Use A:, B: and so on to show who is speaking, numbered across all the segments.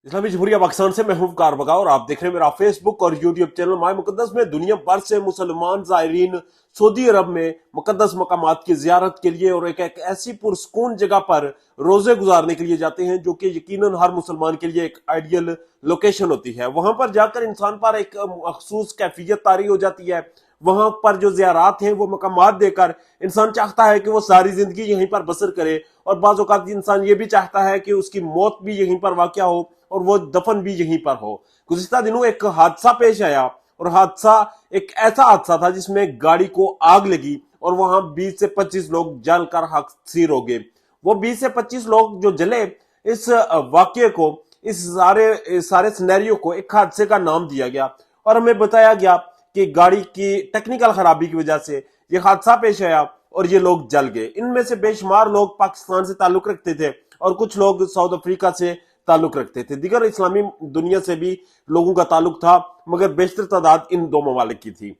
A: इस्लामी जमहूरिया पाकिस्तान से मैं हूं वकार बगा और आप देख रहे हैं मेरा फेसबुक और यूट्यूब चैनल माय मुकद्दस में दुनिया भर से मुसलमान ज़ायरीन सऊदी अरब में मुकद्दस मकामात की जियारत के लिए और एक ऐसी पुरसकून जगह पर रोजे गुजारने के लिए जाते हैं जो कि यकीनन हर मुसलमान के लिए एक आइडियल लोकेशन होती है। वहां पर जाकर इंसान पर एक मखसूस कैफियत तारी हो जाती है। वहां पर जो ज़ियारात हैं वो मकामात देकर इंसान चाहता है कि वो सारी जिंदगी यहीं पर बसर करे, और बाज़ औक़ात इंसान ये भी चाहता है कि उसकी मौत भी यहीं पर वाक़या हो और वो दफन भी यहीं पर हो। गुज़िश्ता दिनों एक हादसा पेश आया और हादसा एक ऐसा हादसा था जिसमें गाड़ी को आग लगी और वहां 20 से 25 लोग जलकर हक़सीर हो गए। वो 20 से 25 लोग जो जले, इस वाकये को, इस सारे सिनेरियो को एक हादसे का नाम दिया गया और हमें बताया गया कि गाड़ी की टेक्निकल खराबी की वजह से ये हादसा पेश आया और ये लोग जल गए। इनमें से बेशुमार लोग पाकिस्तान से ताल्लुक रखते थे और कुछ लोग साउथ अफ्रीका से ताल्लुक रखते थे। दीगर इस्लामी दुनिया से भी लोगों का ताल्लुक था, मगर बेशतर तादाद इन दो ममालिक की थी।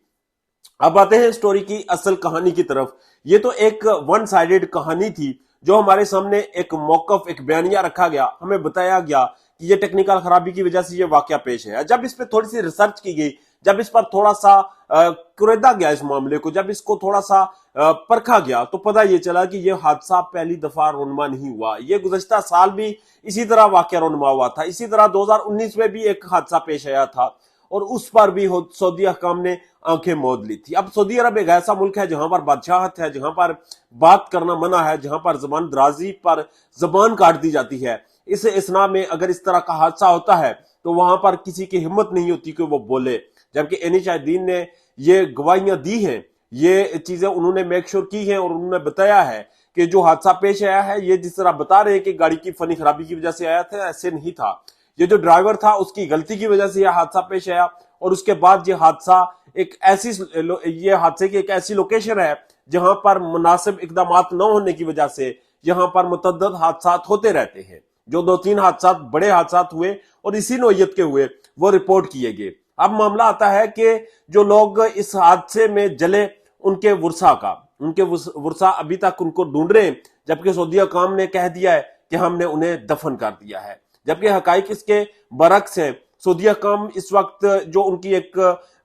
A: अब आते हैं स्टोरी की असल कहानी की तरफ। ये तो एक वन साइडेड कहानी थी जो हमारे सामने एक मौकफ, एक बयानिया रखा गया। हमें बताया गया कि ये टेक्निकल खराबी की वजह से ये वाकया पेश है। जब इस पर थोड़ी सी रिसर्च की गई, जब इस पर थोड़ा सा कुरेदा गया इस मामले को, जब इसको थोड़ा सा परखा गया, तो पता ये चला कि ये हादसा पहली दफा रोनमा नहीं हुआ। ये गुज़श्ता साल भी इसी तरह वाकया रोनमा हुआ था। इसी तरह 2019 में भी एक हादसा पेश आया था और उस पर भी सऊदी हुकाम ने आंखें मूंद ली थी। अब सऊदी अरब एक ऐसा मुल्क है जहां पर बादशाहत है, जहां पर बात करना मना है, जहां पर जबान दराजी पर जबान काट दी जाती है। इस इसना में अगर इस तरह का हादसा होता है तो वहां पर किसी की हिम्मत नहीं होती कि वो बोले, जबकि एनी शाहिदीन ने ये गवाहियां दी हैं, ये चीजें उन्होंने मेक श्योर की हैं और उन्होंने बताया है कि जो हादसा पेश आया है ये जिस तरह बता रहे हैं कि गाड़ी की फनी खराबी की वजह से आया था, ऐसे नहीं था। ये जो ड्राइवर था उसकी गलती की वजह से यह हादसा पेश आया और उसके बाद ये हादसा ये हादसे की एक ऐसी लोकेशन है जहां पर मुनासिब इकदाम न होने की वजह से यहां पर मुतअद्दिद हादसा होते रहते हैं। जो 2-3 हादसा, बड़े हादसा हुए और इसी नौयत के हुए, वो रिपोर्ट किए गए। अब मामला आता है कि जो लोग इस हादसे में जले उनके वर्सा अभी तक उनको ढूंढ रहे हैं, जबकि सऊदी हुकाम ने कह दिया है कि हमने उन्हें दफन कर दिया है। जबकि हकाइक इसके बरक्स है। सऊदी हुकाम इस वक्त जो उनकी एक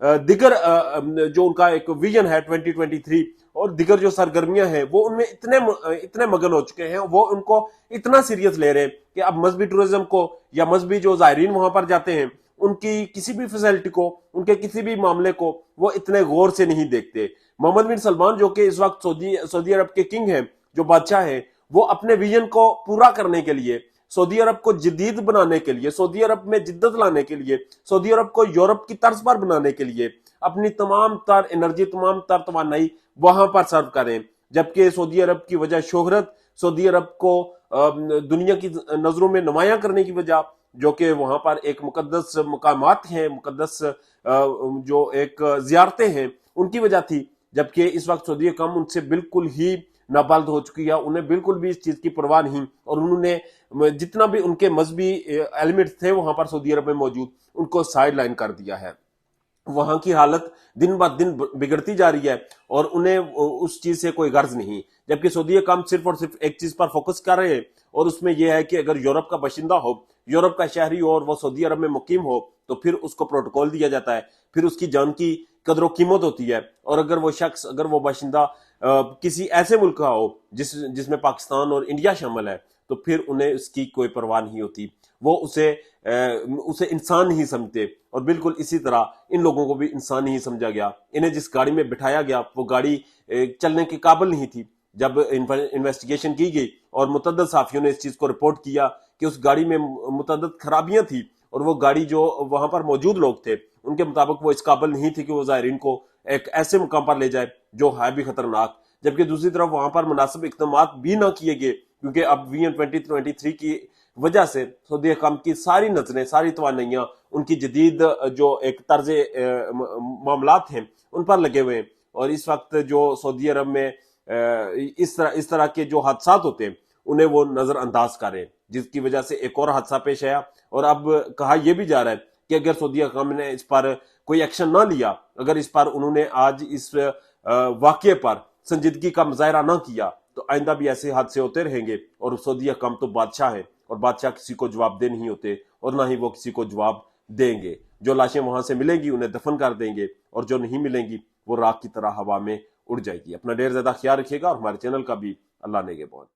A: दिगर जो उनका एक विजन है 2023 और दिगर जो सरगर्मियां हैं वो उनमें इतने मगन हो चुके हैं, वो उनको इतना सीरियस ले रहे हैं कि अब मजहबी टूरिज्म को या मजहबी जो ज़ायरीन वहां पर जाते हैं उनकी किसी भी फैसिलिटी को, उनके किसी भी मामले को वो इतने गौर से नहीं देखते। मोहम्मद बिन सलमान जो कि इस वक्त सऊदी अरब के किंग हैं, जो बादशाह हैं, वो अपने विजन को पूरा करने के लिए, सऊदी अरब को जदीद बनाने के लिए, सऊदी अरब में जिद्दत लाने के लिए, सऊदी अरब को यूरोप की तर्ज पर बनाने के लिए अपनी तमाम तर एनर्जी, तमाम तर तवानाई वहां पर सर्व करें। जबकि सऊदी अरब की वजह शोहरत, सऊदी अरब को दुनिया की नजरों में नुमाया करने की वजह, जो कि वहां पर एक मुकद्दस मकामात हैं, मुकद्दस जो एक जियारतें हैं, उनकी वजह थी। जबकि इस वक्त सऊदी हुकाम उनसे बिल्कुल ही नाबालिग हो चुकी है। उन्हें बिल्कुल भी इस चीज की परवाह नहीं और उन्होंने जितना भी उनके मजहबी एलिमेंट थे वहां पर सऊदी अरब में मौजूद, उनको साइड लाइन कर दिया है। वहां की हालत दिन ब दिन बिगड़ती जा रही है और उन्हें उस चीज से कोई गर्ज नहीं। जबकि सऊदी हुकाम सिर्फ और सिर्फ एक चीज पर फोकस कर रहे हैं और उसमें यह है कि अगर यूरोप का बाशिंदा हो, यूरोप का शहरी हो और वो सऊदी अरब में मुकीम हो तो फिर उसको प्रोटोकॉल दिया जाता है, फिर उसकी जान की कदर कीमत होती है। और अगर वो शख्स, अगर वो बाशिंदा किसी ऐसे मुल्क का हो जिसमें पाकिस्तान और इंडिया शामिल है, तो फिर उन्हें उसकी कोई परवाह नहीं होती। वो उसे इंसान नहीं समझते और बिल्कुल इसी तरह इन लोगों को भी इंसान नहीं समझा गया। इन्हें जिस गाड़ी में बिठाया गया वो गाड़ी चलने के काबिल नहीं थी। जब इन्वेस्टिगेशन की गई और मुतअद्दिद साफियों ने इस चीज को रिपोर्ट किया कि उस गाड़ी में मुतअद्दिद खराबियां थी और वो गाड़ी जो वहां पर मौजूद लोग थे उनके मुताबिक वो इस काबिल नहीं थी कि वो ज़ायरीन को एक ऐसे मुकाम पर ले जाए जो है भी खतरनाक। जबकि दूसरी तरफ वहां पर मुनासिब इक़दाम भी ना किए गए, क्योंकि अब विजन 2023 की वजह से सऊदी हुकाम की सारी नजरें, सारी तवानाइयां उनकी जदीद जो एक तर्ज मामलात हैं उन पर लगे हुए हैं। और इस वक्त जो सऊदी अरब में इस तरह के जो हादसात होते हैं उन्हें वो नजरअंदाज करें, जिसकी वजह से एक और हादसा पेश आया। और अब कहा यह भी जा रहा है कि अगर सऊदी हुकाम ने इस पर कोई एक्शन ना लिया, अगर इस पर उन्होंने आज इस वाकये पर संजीदगी का मुजाहरा ना किया, तो आइंदा भी ऐसे हादसे होते रहेंगे। और सऊदी हुकाम तो बादशाह है اور بادشاہ کسی کو جواب دہ نہیں ہوتے اور نہ ہی وہ کسی کو جواب دیں گے. جو لاشیں وہاں سے ملیں گی انہیں دفن کر دیں گے اور جو نہیں ملیں گی وہ راکھ کی طرح ہوا میں اڑ جائے گی. اپنا ڈھیر زیادہ خیال رکھیے گا اور ہمارے چینل کا بھی اللہ نگہبان.